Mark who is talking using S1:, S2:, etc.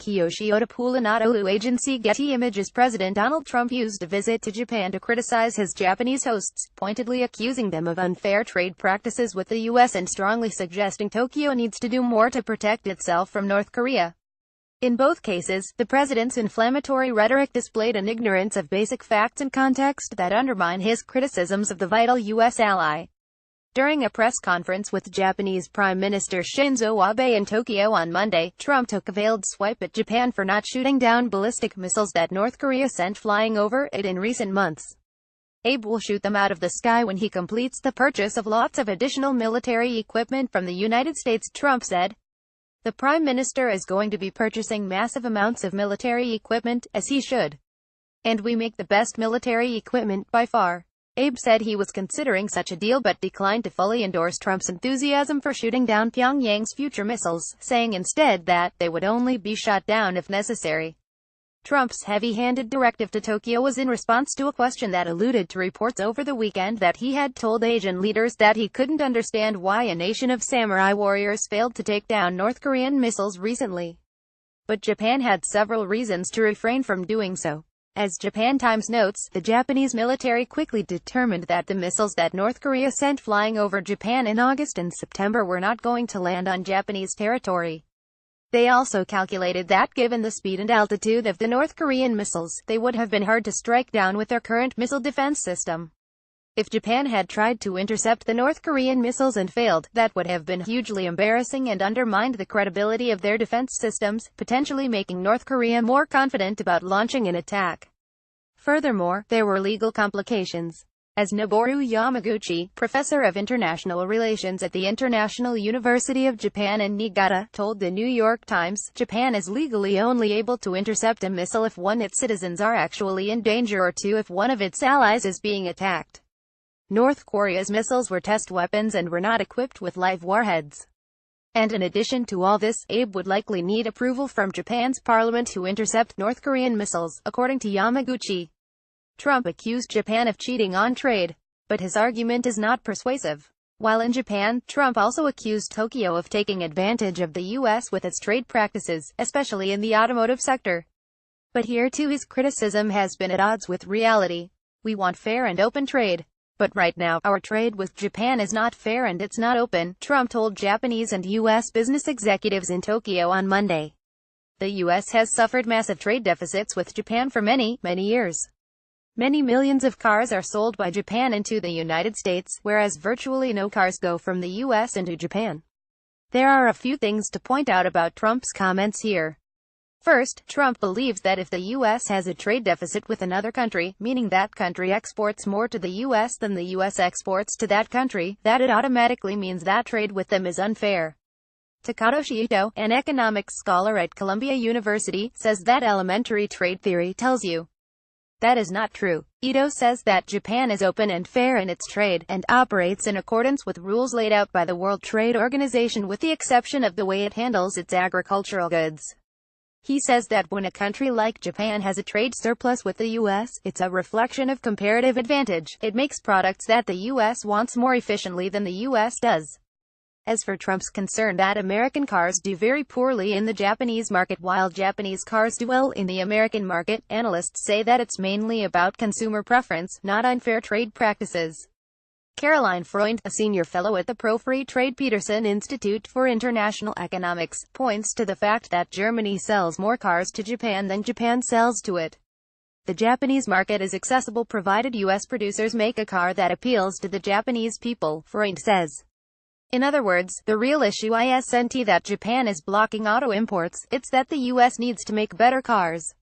S1: Kiyoshi to PoolAnadolu. AgencyGetty images. President Donald Trump used a visit to Japan to criticize his Japanese hosts, pointedly accusing them of unfair trade practices with the U.S. and strongly suggesting Tokyo needs to do more to protect itself from North Korea. In both cases, the president's inflammatory rhetoric displayed an ignorance of basic facts and context that undermine his criticisms of the vital U.S. ally. During a press conference with Japanese Prime Minister Shinzo Abe in Tokyo on Monday, Trump took a veiled swipe at Japan for not shooting down ballistic missiles that North Korea sent flying over it in recent months. Abe will shoot them out of the sky when he completes the purchase of lots of additional military equipment from the United States, Trump said. The Prime Minister is going to be purchasing massive amounts of military equipment, as he should. And we make the best military equipment by far. Abe said he was considering such a deal but declined to fully endorse Trump's enthusiasm for shooting down Pyongyang's future missiles, saying instead that they would only be shot down if necessary. Trump's heavy-handed directive to Tokyo was in response to a question that alluded to reports over the weekend that he had told Asian leaders that he couldn't understand why a nation of samurai warriors failed to take down North Korean missiles recently. But Japan had several reasons to refrain from doing so. As Japan Times notes, the Japanese military quickly determined that the missiles that North Korea sent flying over Japan in August and September were not going to land on Japanese territory. They also calculated that given the speed and altitude of the North Korean missiles, they would have been hard to strike down with their current missile defense system. If Japan had tried to intercept the North Korean missiles and failed, that would have been hugely embarrassing and undermined the credibility of their defense systems, potentially making North Korea more confident about launching an attack. Furthermore, there were legal complications. As Noboru Yamaguchi, professor of international relations at the International University of Japan in Niigata, told the New York Times, Japan is legally only able to intercept a missile if one, its citizens are actually in danger, or two, if one of its allies is being attacked. North Korea's missiles were test weapons and were not equipped with live warheads. And in addition to all this, Abe would likely need approval from Japan's parliament to intercept North Korean missiles, according to Yamaguchi. Trump accused Japan of cheating on trade, but his argument is not persuasive. While in Japan, Trump also accused Tokyo of taking advantage of the U.S. with its trade practices, especially in the automotive sector. But here too his criticism has been at odds with reality. We want fair and open trade. But right now, our trade with Japan is not fair and it's not open, Trump told Japanese and U.S. business executives in Tokyo on Monday. The U.S. has suffered massive trade deficits with Japan for many years. Many millions of cars are sold by Japan into the United States, whereas virtually no cars go from the U.S. into Japan. There are a few things to point out about Trump's comments here. First, Trump believes that if the U.S. has a trade deficit with another country, meaning that country exports more to the U.S. than the U.S. exports to that country, that it automatically means that trade with them is unfair. Takatoshi Ito, an economics scholar at Columbia University, says that elementary trade theory tells you that is not true. Ito says that Japan is open and fair in its trade, and operates in accordance with rules laid out by the World Trade Organization with the exception of the way it handles its agricultural goods. He says that when a country like Japan has a trade surplus with the U.S., it's a reflection of comparative advantage. It makes products that the U.S. wants more efficiently than the U.S. does. As for Trump's concern that American cars do very poorly in the Japanese market while Japanese cars do well in the American market, analysts say that it's mainly about consumer preference, not unfair trade practices. Caroline Freund, a senior fellow at the Pro-Free Trade Peterson Institute for International Economics, points to the fact that Germany sells more cars to Japan than Japan sells to it. The Japanese market is accessible provided U.S. producers make a car that appeals to the Japanese people, Freund says. In other words, the real issue isn't that Japan is blocking auto imports, it's that the U.S. needs to make better cars.